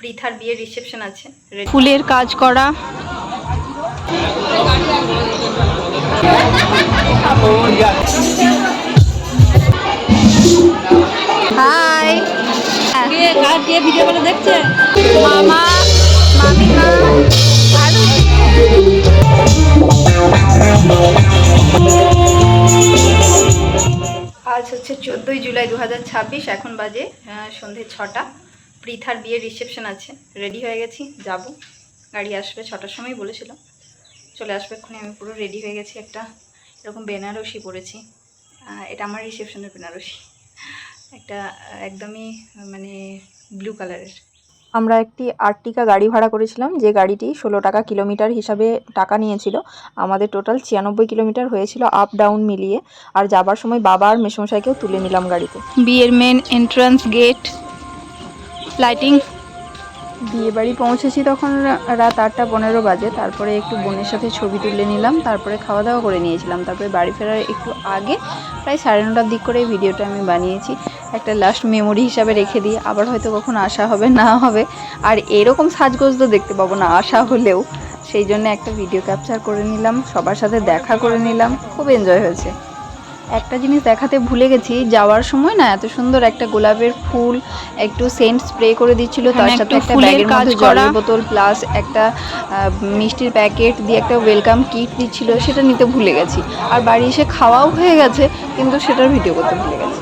পৃথার বিয়ের রিসেপশন আছে, ফুলের কাজ করা। হাই, কে ভিডিও করে দেখছে? মামা, মামিমা, আজ হচ্ছে 14ই জুলাই 2026। এখন বাজে সন্ধে 6টা। পৃথার বিয়ের রিসেপশন আছে, রেডি হয়ে গেছি, যাব। গাড়ি আসবে 6টার সময় বলেছিল, চলে আসবে এক্ষুনি। আমি পুরো রেডি হয়ে গেছি, একটা এরকম বেনারসি পরেছি। এটা আমার রিসেপশনের বেনারসি, একটা একদমই মানে ব্লু কালারের। আমরা একটি আর্টিকা গাড়ি ভাড়া করেছিলাম, যে গাড়িটি 16 টাকা কিলোমিটার হিসাবে টাকা নিয়েছিল। আমাদের টোটাল 96 কিলোমিটার হয়েছিল আপ ডাউন মিলিয়ে। আর যাবার সময় বাবা আর মেসমশাইকেও তুলে নিলাম গাড়িতে। বিয়ের মেন এন্ট্রান্স গেট, লাইটিং। বিয়ে বাড়ি পৌঁছেছি তখন রাত 8:15 বাজে। তারপরে একটু বোনের সাথে ছবি তুলে নিলাম, তারপরে খাওয়া দাওয়া করে নিয়েছিলাম। তারপরে বাড়ি ফেরার একটু আগে প্রায় 9:30টার দিক করে ভিডিওটা আমি বানিয়েছি, একটা লাস্ট মেমোরি হিসাবে রেখে দিই। আবার হয়তো কখন আসা হবে না হবে, আর এরকম সাজগোজ তো দেখতে পাবো না আসা হলেও, সেই জন্য একটা ভিডিও ক্যাপচার করে নিলাম, সবার সাথে দেখা করে নিলাম। খুব এনজয় হয়েছে। একটা জিনিস দেখাতে ভুলে গেছি, যাওয়ার সময় না এত সুন্দর একটা গোলাপের ফুল একটু সেন্ট স্প্রে করে দিচ্ছিল, তার সাথে একটা ব্যাগের মধ্যে জলের বোতল প্লাস একটা মিষ্টির প্যাকেট দিয়ে একটা ওয়েলকাম কিট দিচ্ছিল, সেটা নিতে ভুলে গেছি। আর বাড়ি এসে খাওয়াও হয়ে গেছে, কিন্তু সেটার ভিডিও করতে ভুলে গেছি।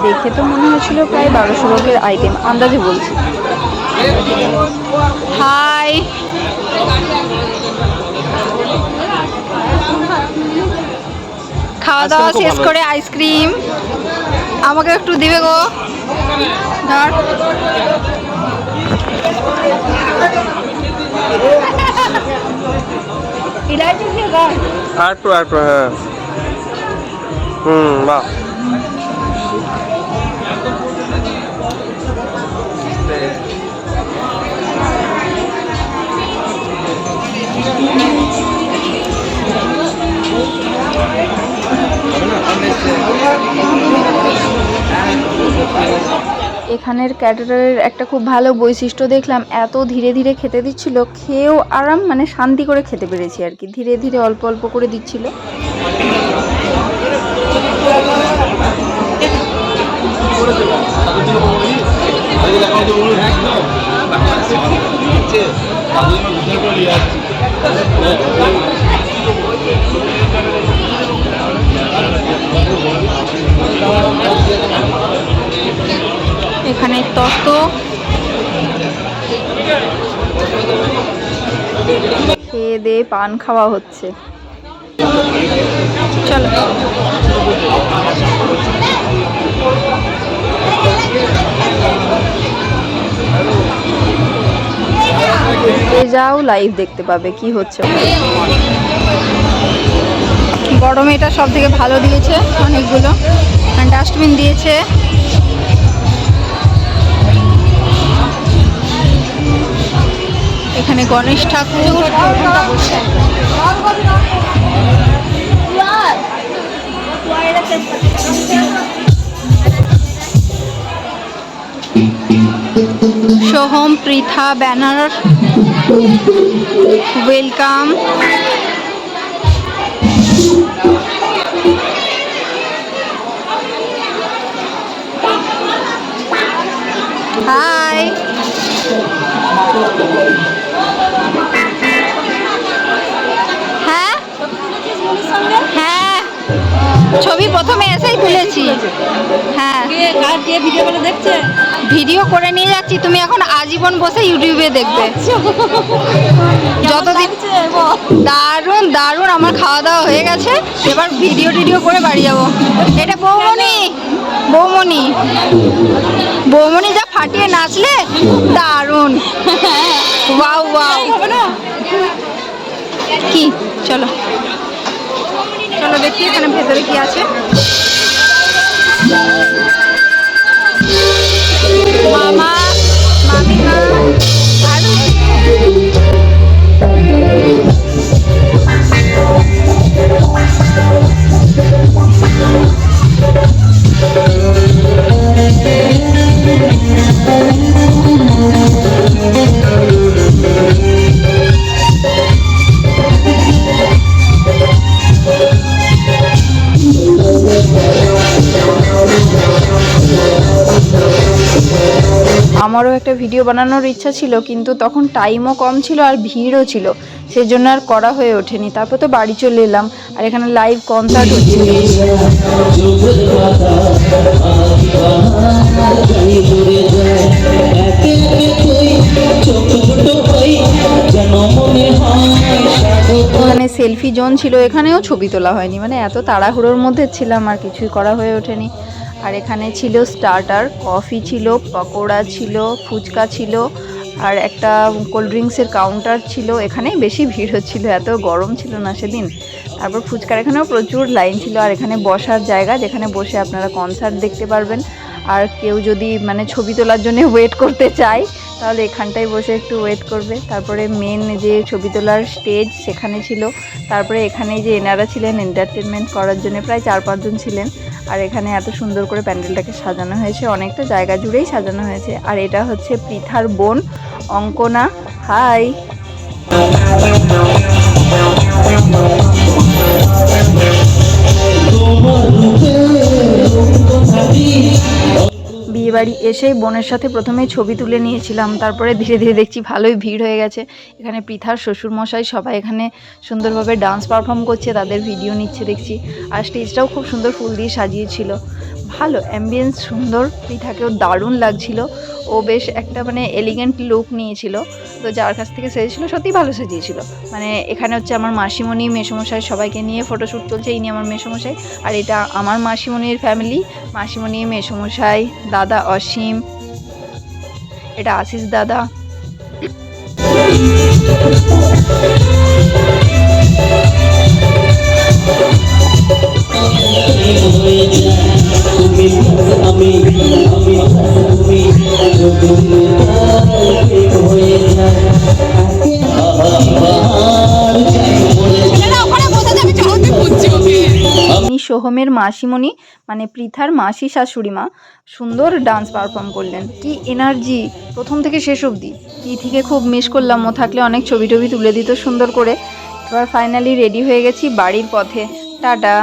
দেখে তো মনে হচ্ছিল প্রায় 1200 লোকের আইটেম, আন্দাজে বলছি। হাই, খাওয়া দাওয়া শেষ করে আইসক্রিম আমাকে একটু দিবে গো। ধর, আরেকটু হ্যাঁ, বাহ। এখানের ক্যাটারারের একটা খুব ভালো বৈশিষ্ট্য দেখলাম, এত ধীরে ধীরে খেতে দিচ্ছিল, খেয়েও আরাম, মানে শান্তি করে খেতে পেরেছি আর কি। ধীরে ধীরে অল্প অল্প করে দিচ্ছিল। এখানে তত খেয়ে দিয়ে পান খাওয়া হচ্ছে। চলো যাও, লাইভ দেখতে পাবে কি হচ্ছে। বড় মেয়েটা সব থেকে ভালো দিয়েছে, অনেকগুলো ডাস্টবিন দিয়েছে। এখানে গণেশ ঠাকুর, Soham Pritha banner, welcome. Hi, হ্যাঁ হ্যাঁ, ছবি প্রথমে এসেই তুলেছি। হ্যাঁ, ভিডিও করে দেখছে, ভিডিও করে নিয়ে যাচ্ছি। তুমি এখন আজীবন বসে ইউটিউবে দেখবে যতদিন। দারুণ দারুণ, আমার খাওয়া দাওয়া হয়ে গেছে, এবার ভিডিও টিডিও করে বাড়ি যাবো। এটা বৌমনি, বৌমনি, বৌমনি যা ফাটিয়ে নাচলে, দারুণ। ওয়াও ওয়াও, কি চলো চলো দেখি এখানে ভেতরে কি আছে। মামা, মামিমা, আর আমারও একটা ভিডিও বানানোর ইচ্ছা ছিল, কিন্তু তখন টাইমও কম ছিল আর ভিড়ও ছিল, সেই জন্য আর করা হয়ে ওঠেনি। তারপর তো বাড়ি চলে এলাম, আর এখানে লাইভ কনসার্ট হচ্ছিল। মানে সেলফি জোন ছিল, এখানেও ছবি তোলা হয়নি, মানে এত তাড়াহুড়োর মধ্যে ছিলাম আর কিছুই করা হয়ে ওঠেনি। আর এখানে ছিল স্টার্টার, কফি ছিল, পকোড়া ছিল, ফুচকা ছিল, আর একটা কোল্ড ড্রিঙ্কসের কাউন্টার ছিল। এখানেই বেশি ভিড় হচ্ছিল, এত গরম ছিল না সেদিন। তারপর ফুচকার এখানেও প্রচুর লাইন ছিল, আর এখানে বসার জায়গা, যেখানে বসে আপনারা কনসার্ট দেখতে পারবেন। আর কেউ যদি মানে ছবি তোলার জন্য ওয়েট করতে চায়, তাহলে এখানটায় বসে একটু ওয়েট করবে। তারপরে মেন যে ছবি তোলার স্টেজ সেখানে ছিল। তারপরে এখানে যে এনারা ছিলেন এন্টারটেনমেন্ট করার জন্য, প্রায় 4-5 জন ছিলেন। আর এখানে এত সুন্দর করে প্যান্ডেলটাকে সাজানো হয়েছে, অনেকটা জায়গা জুড়েই সাজানো হয়েছে। আর এটা হচ্ছে পৃথার বোন অঙ্কনা। হাই। বিয়েবাড়ি এসেই বোনের সাথে প্রথমে ছবি তুলে নিয়েছিলাম, তারপরে ধীরে ধীরে দেখছি ভালোই ভিড় হয়ে গেছে। এখানে পৃথার শ্বশুরমশাই সবাই এখানে সুন্দরভাবে ডান্স পারফর্ম করছে, তাদের ভিডিও নিচ্ছে দেখছি। আর স্টেজটাও খুব সুন্দর ফুল দিয়ে সাজিয়েছিল, ভালো অ্যাম্বিয়েন্স সুন্দর। পৃথাকেও দারুণ লাগছিল, ও বেশ একটা মানে এলিগেন্ট লুক নিয়েছিল। তো যার কাছ থেকে সেজেছিল সত্যিই ভালো সাজিয়েছিল। মানে এখানে হচ্ছে আমার মাসিমণি মেসোমশাই সবাইকে নিয়ে ফটোশ্যুট তুলছে, ইনি আমার মেসোমশাই। আর এটা আমার মাসিমণির ফ্যামিলি, মাসিমণি, মেসোমশাই, দাদা অসীম, এটা আশিস দাদা। সোহমের মাসিমণি মানে পৃথার মাসি শাশুড়ি মা সুন্দর ডান্স পারফর্ম করলেন, কি এনার্জি প্রথম থেকে শেষ অবধি। পৃথিকে খুব মিস করলাম, ও থাকলে অনেক ছবি টবি তুলে দিত সুন্দর করে। এবার ফাইনালি রেডি হয়ে গেছি বাড়ির পথে। টাটা।